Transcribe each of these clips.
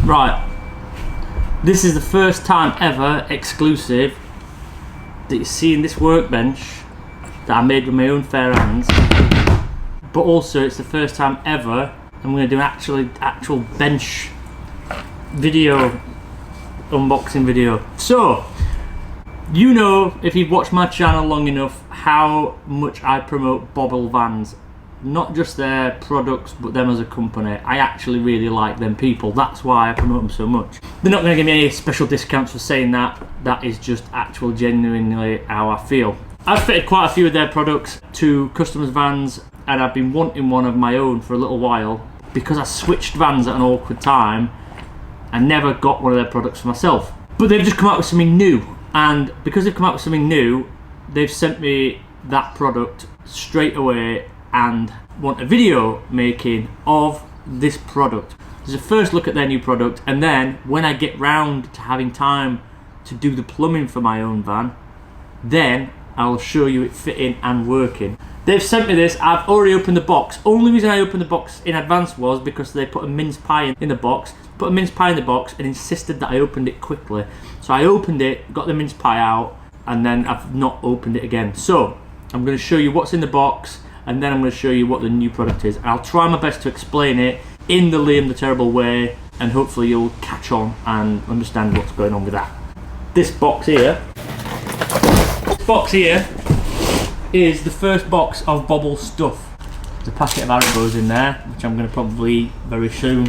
Right, this is the first time ever exclusive that you see in this workbench that I made with my own fair hands, but also it's the first time ever I'm going to do an actual bench video, unboxing video. So, you know, if you've watched my channel long enough, how much I promote Bobilvans. Not just their products, but them as a company. I actually really like them people. That's why I promote them so much. They're not going to give me any special discounts for saying that. That is just actual genuinely how I feel. I've fitted quite a few of their products to customers' vans, and I've been wanting one of my own for a little while because I switched vans at an awkward time and never got one of their products for myself. But they've just come out with something new, and because they've come out with something new, they've sent me that product straight away and want a video making of this product. There's a first look at their new product, and then when I get round to having time to do the plumbing for my own van, then I'll show you it fitting and working. They've sent me this. I've already opened the box. Only reason I opened the box in advance was because they put a mince pie in the box, and insisted that I opened it quickly. So I opened it, got the mince pie out, and then I've not opened it again. So I'm going to show you what's in the box, and then I'm going to show you what the new product is. And I'll try my best to explain it in the Liam the Terrible way, and hopefully you'll catch on and understand what's going on with that. This box here is the first box of Bobil stuff. There's a packet of Haribos in there, which I'm going to probably eat very soon.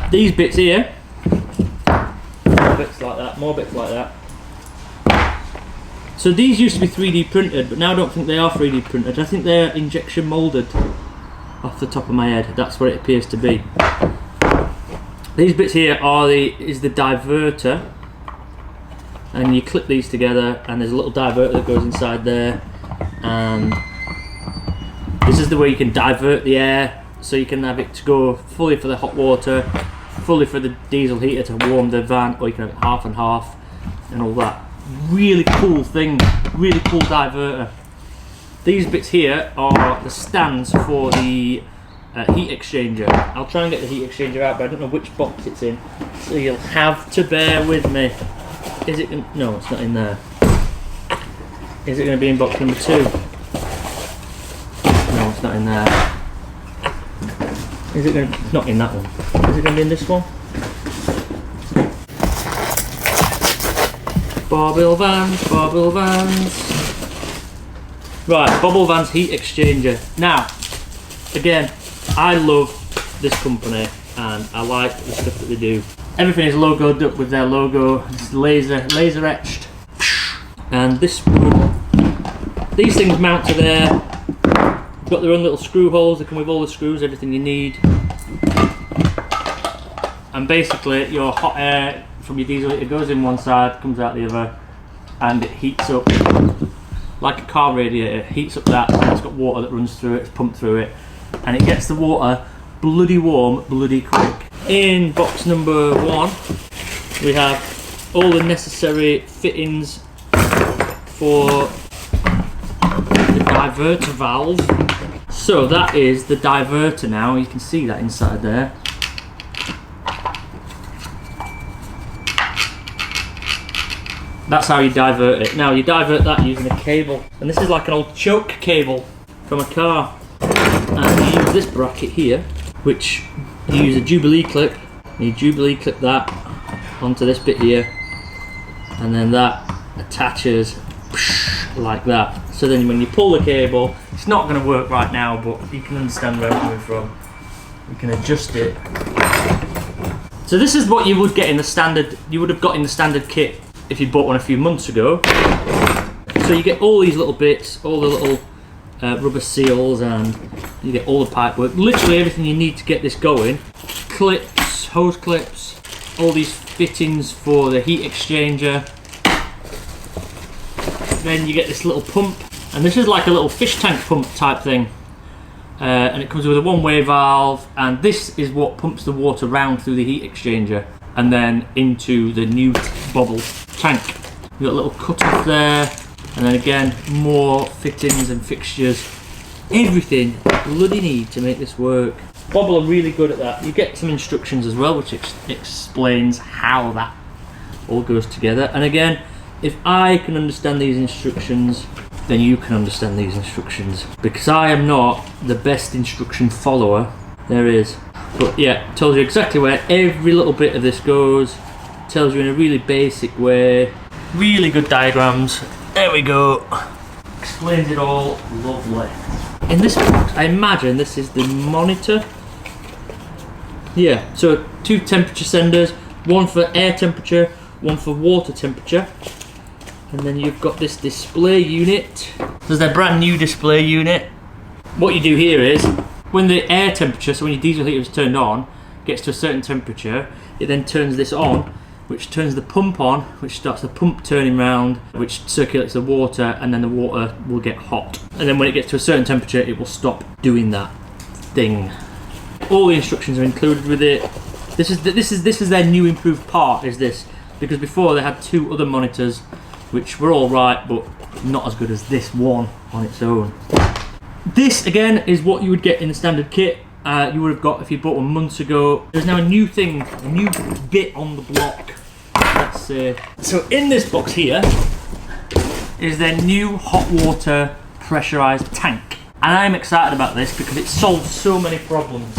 These bits here, more bits like that. So these used to be 3D printed, but now I don't think they are 3D printed. I think they're injection moulded off the top of my head. That's what it appears to be. These bits here is the diverter, and you clip these together, and there's a little diverter that goes inside there, and this is the way you can divert the air, so you can have it to go fully for the hot water, fully for the diesel heater to warm the van, or you can have it half and half and all that. Really cool thing, really cool diverter. These bits here are the stands for the heat exchanger. I'll try and get the heat exchanger out, but I don't know which box it's in, so you'll have to bear with me. Is it? No, it's not in there. Is it going to be in box number 2? No, it's not in there. Is it going to? Not in that one. Is it going to be in this one? Bobilvans, Bobilvans. Right, Bobilvans heat exchanger. Now, again, I love this company and I like the stuff that they do. Everything is logoed up with their logo. It's laser etched. And these things mount to there. Got their own little screw holes. They come with all the screws, everything you need. And basically, your hot air from your diesel heater goes in one side, comes out the other, and it heats up like a car radiator. It heats up that, and it's got water that runs through it. It's pumped through it, and it gets the water bloody warm, bloody quick. In box number 1, we have all the necessary fittings for the diverter valve. So that is the diverter now. You can see that inside there. That's how you divert it. Now you divert that using a cable, and this is like an old choke cable from a car. And you use this bracket here, which you use a Jubilee clip. And you Jubilee clip that onto this bit here, and then that attaches like that. So then when you pull the cable, it's not going to work right now, but you can understand where I'm coming from. You can adjust it. So this is what you would get in the standard. You would have got in the standard kit if you bought one a few months ago. So you get all these little bits, all the little rubber seals, and you get all the pipe work. Literally everything you need to get this going. Clips, hose clips, all these fittings for the heat exchanger. Then you get this little pump, and this is like a little fish tank pump type thing. And it comes with a one-way valve, and this is what pumps the water round through the heat exchanger and then into the new Bobil tank. You've got a little cut off there, And then again, more fittings and fixtures. Everything you bloody need to make this work. Bobil are really good at that. You get some instructions as well, which explains how that all goes together. And again, if I can understand these instructions, then you can understand these instructions. Because I am not the best instruction follower there is. But yeah, it tells you exactly where every little bit of this goes. It tells you in a really basic way. Really good diagrams. There we go. Explains it all lovely. In this box, I imagine this is the monitor. Yeah, so 2 temperature senders, one for air temperature, one for water temperature. And then you've got this display unit. This is their brand new display unit. What you do here is, when the air temperature, so when your diesel heater is turned on, gets to a certain temperature, it then turns this on, which turns the pump on, which starts the pump turning round, which circulates the water, and then the water will get hot. And then when it gets to a certain temperature, it will stop doing that thing. All the instructions are included with it. This is their new improved part, is this. Because before they had 2 other monitors, which were all right, but not as good as this one on its own. This, again, is what you would get in the standard kit. You would have got if you bought one months ago. There's now a new thing, a new bit on the block. Let's say. So in this box here is their new hot water pressurized tank, and I'm excited about this because it solves so many problems.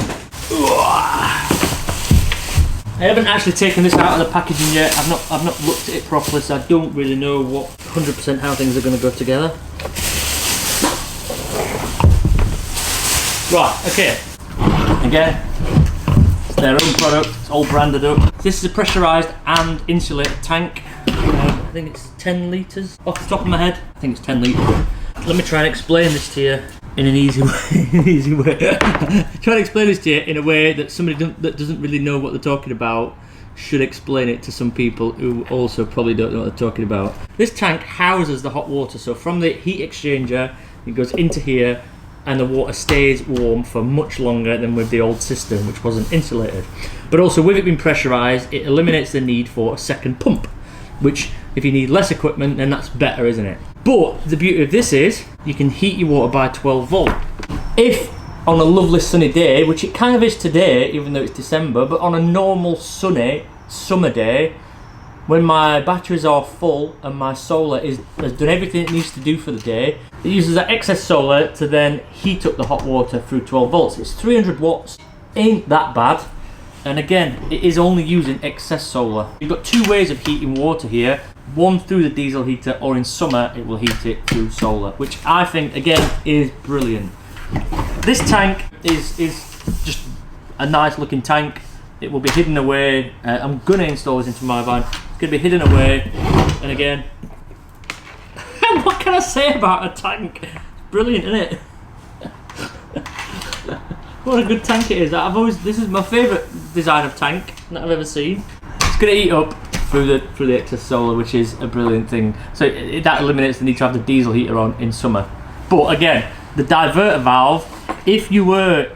I haven't actually taken this out of the packaging yet. I've not looked at it properly, so I don't really know what 100% how things are going to go together. Right, okay. Again, it's their own product, it's all branded up. This is a pressurised and insulated tank. I think it's 10 litres off the top of my head. I think it's 10 litres. Let me try and explain this to you in an easy way. Try and explain this to you in a way that somebody that doesn't really know what they're talking about should explain it to some people who also probably don't know what they're talking about. This tank houses the hot water, so from the heat exchanger it goes into here, and the water stays warm for much longer than with the old system, which wasn't insulated. But also, with it being pressurised, it eliminates the need for a second pump, which if you need less equipment, then that's better, isn't it? But the beauty of this is you can heat your water by 12 volt. If on a lovely sunny day, which it kind of is today, even though it's December, but on a normal sunny summer day, when my batteries are full and my solar has done everything it needs to do for the day, it uses that excess solar to then heat up the hot water through 12 volts. It's 300 watts, ain't that bad. And again, it is only using excess solar. You've got 2 ways of heating water here. One through the diesel heater, or in summer it will heat it through solar, which I think again is brilliant. This tank is just a nice looking tank. It will be hidden away. I'm gonna install this into my van. It's gonna be hidden away, and again, what can I say about a tank? It's brilliant, isn't it? What a good tank it is. This is my favourite design of tank that I've ever seen. It's gonna heat up through the excess solar, which is a brilliant thing. So that eliminates the need to have the diesel heater on in summer. But again, the diverter valve, if you were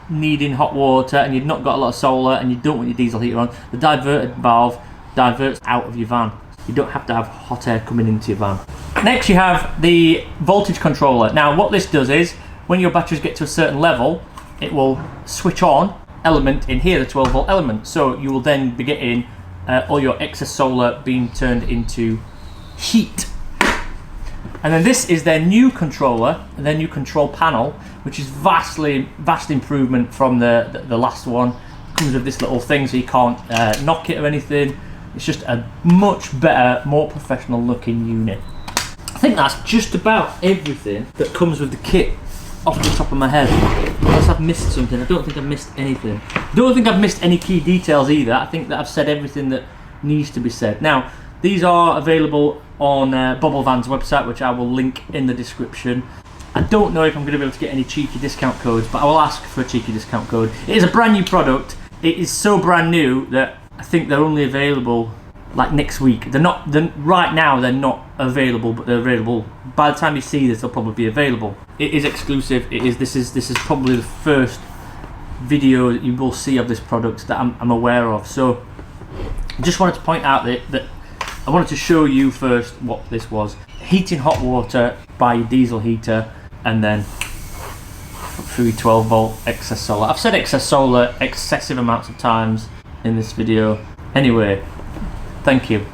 needing hot water and you've not got a lot of solar and you don't want your diesel heater on, the diverter valve diverts out of your van. You don't have to have hot air coming into your van. Next you have the voltage controller. Now what this does is, when your batteries get to a certain level, it will switch on element in here, the 12 volt element. So you will then be getting all your excess solar being turned into heat. And then this is their new controller, their new control panel, which is vast improvement from the last one. It comes with this little thing so you can't knock it or anything. It's just a much better, more professional looking unit. I think that's just about everything that comes with the kit off the top of my head. Unless I've missed something. I don't think I've missed anything. I don't think I've missed any key details either. I think that I've said everything that needs to be said. Now, these are available on Bobilvans website, which I will link in the description. I don't know if I'm going to be able to get any cheeky discount codes, but I will ask for a cheeky discount code. It is a brand new product. It is so brand new that I think they're only available like next week. Right now they're not available, but they're available. By the time you see this, they'll probably be available. It is exclusive. This is probably the first video that you will see of this product that I'm aware of. So I just wanted to point out that I wanted to show you first what this was. heating hot water by your diesel heater, and then through your 12 volt excess solar. I've said excess solar excessive amounts of times in this video. Anyway, thank you.